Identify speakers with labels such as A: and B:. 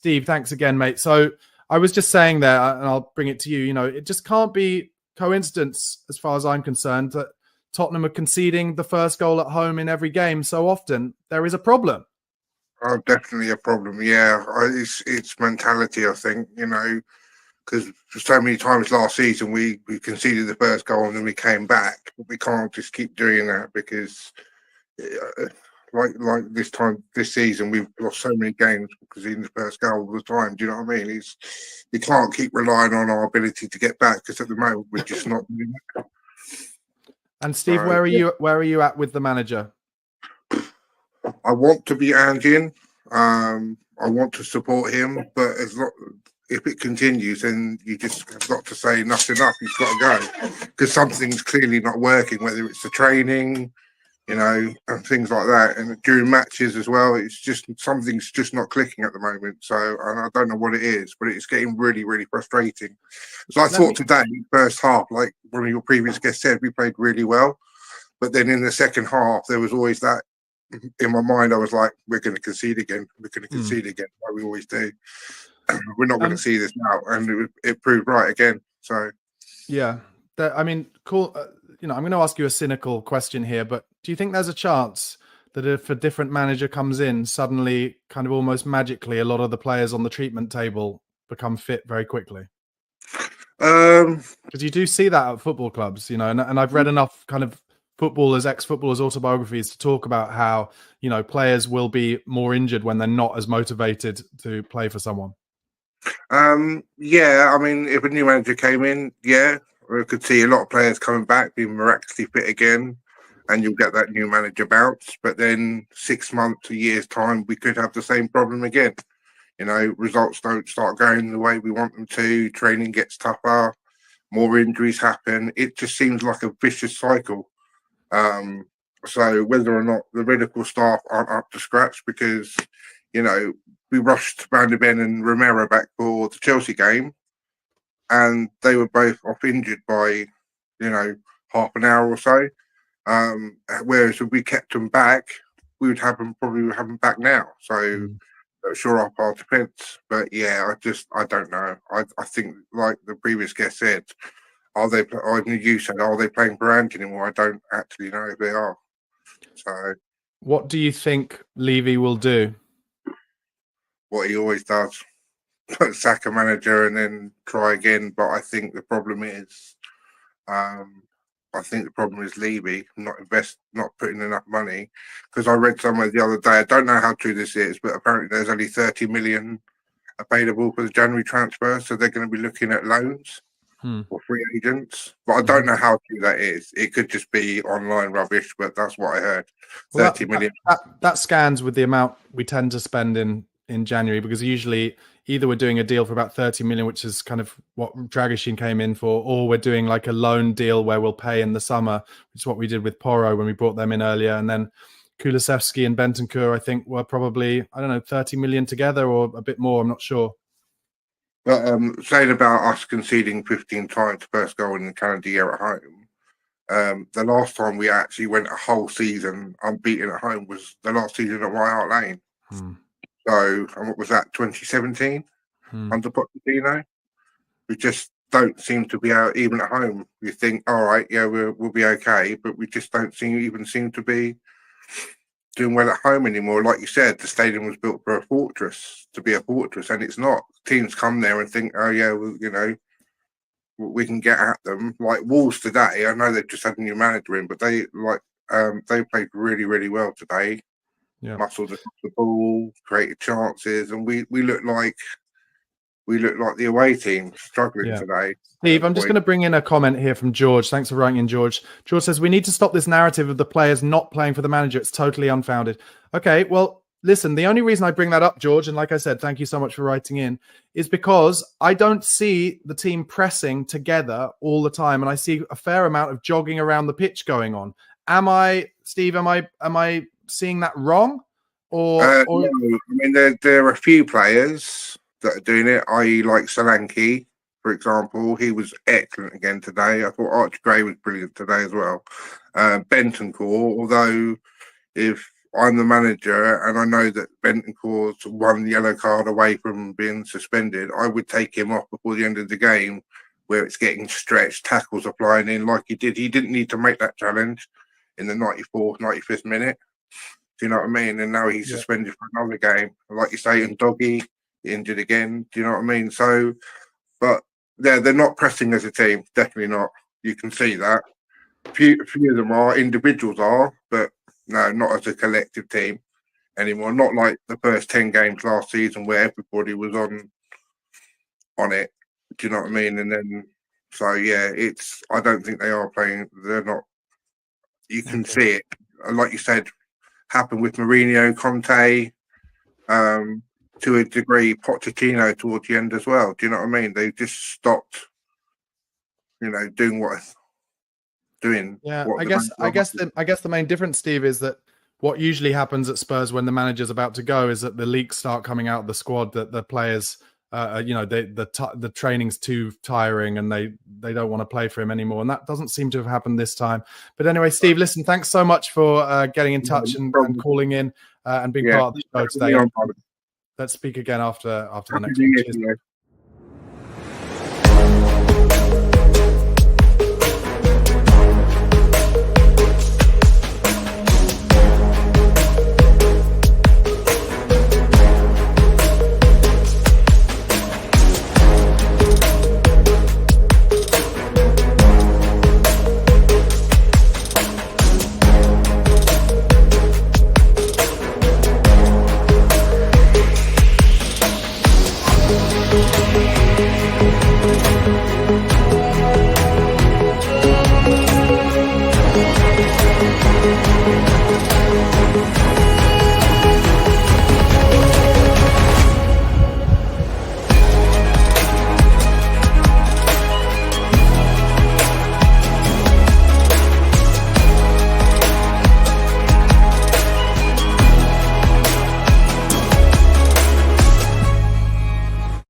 A: Steve, thanks again, mate. So I was just saying there, and I'll bring it to you, it just can't be coincidence, as far as I'm concerned, that Tottenham are conceding the first goal at home in every game so often. There is a problem.
B: Oh, definitely a problem, yeah. It's mentality, I think, because so many times last season we conceded the first goal and then we came back. But we can't just keep doing that because, like this season, we've lost so many games conceding the first goal all the time. Do you know what I mean? We can't keep relying on our ability to get back because at the moment we're just not doing that.
A: And Steve, where are you at with the manager?
B: I want to be Angian. I want to support him, but if it continues, then you just have got to say enough's enough. He's got to go because something's clearly not working. Whether it's the training, and things like that, and during matches as well, it's just something's just not clicking at the moment. So I don't know what it is, but it's getting really, really frustrating. So I thought today, first half, like one of your previous guests said, we played really well, but then in the second half, there was always that. In my mind, I was like, we're going to concede again. We're going to concede again, like we always do. We're not going to see this now. And it proved right again. So,
A: yeah, cool. I'm going to ask you a cynical question here, but do you think there's a chance that if a different manager comes in, suddenly, kind of almost magically, a lot of the players on the treatment table become fit very quickly? Because you do see that at football clubs, and I've read enough kind of ex-footballers' autobiographies to talk about how, players will be more injured when they're not as motivated to play for someone.
B: Yeah, if a new manager came in, yeah, we could see a lot of players coming back, being miraculously fit again, and you'll get that new manager bounce. But then 6 months, a year's time, we could have the same problem again. Results don't start going the way we want them to, training gets tougher, more injuries happen. It just seems like a vicious cycle. So whether or not the medical staff aren't up to scratch, because we rushed Barnaby and Romero back for the Chelsea game, and they were both off injured by half an hour or so. Whereas if we kept them back, we would probably have them back now. So sure up our defence, but yeah, I don't know. I think, like the previous guest said, are they playing for Ange anymore? I don't actually know if they are. So,
A: what do you think Levy will do?
B: What he always does: sack a manager and then try again. But I think the problem is, Levy not putting enough money. Because I read somewhere the other day, I don't know how true this is, but apparently there's only 30 million available for the January transfer, so they're going to be looking at loans. Or free agents, but I don't know how true that is. It could just be online rubbish, but that's what I heard. 30 million.
A: That scans with the amount we tend to spend in January, because usually either we're doing a deal for about 30 million, which is kind of what Dragishin came in for, or we're doing like a loan deal where we'll pay in the summer, which is what we did with Porro when we brought them in earlier. And then Kulusevski and Bentancur, I think, were probably, 30 million together or a bit more. I'm not sure.
B: But saying about us conceding 15 times first goal in the calendar year at home, the last time we actually went a whole season unbeaten at home was the last season at White Hart Lane. So, and what was that, 2017 under Pochettino? We just don't seem to be out even at home. You think, all right, yeah, we'll be okay, but we just don't seem to be doing well at home anymore. Like you said, the stadium was built for to be a fortress, and it's not. Teams come there and think, oh yeah, well, we can get at them. Like Wolves today, I know they've just had a new manager in, but they played really, really well today. Yeah. Muscled across the ball, created chances, and we look like the away team struggling today.
A: Steve, I'm just going to bring in a comment here from George. Thanks for writing in, George. George says, we need to stop this narrative of the players not playing for the manager. It's totally unfounded. Okay, well, listen, the only reason I bring that up, George, and like I said, thank you so much for writing in, is because I don't see the team pressing together all the time, and I see a fair amount of jogging around the pitch going on. Am I seeing that wrong?
B: No. There are a few players that are doing it, i.e. like Solanke, for example. He was excellent again today. I thought Archie Gray was brilliant today as well. Bentancur, although if I'm the manager and I know that Bentancur's 1 yellow card away from being suspended, I would take him off before the end of the game, where it's getting stretched, tackles are flying in like he did. He didn't need to make that challenge in the 94th, 95th minute. Do you know what I mean? And now he's suspended for another game. Like you say, and Doggy injured again. Do you know what I mean? So, but they're not pressing as a team. Definitely not. You can see that. A few of them are. Individuals are, but no, not as a collective team anymore. Not like the first 10 games last season where everybody was on it. Do you know what I mean? And then, so yeah, I don't think they are playing. They're not. You can see it. Like you said, happened with Mourinho, Conte, to a degree, Pochettino towards the end as well. Do you know what I mean? They just stopped, doing what.
A: Yeah, I guess the main difference, Steve, is that what usually happens at Spurs when the manager's about to go is that the leaks start coming out of the squad, that the players, the training's too tiring and they don't want to play for him anymore, and that doesn't seem to have happened this time. But anyway, Steve, listen, thanks so much for getting in touch and calling in and being part of the show today. Let's speak again after the next one. Cheers.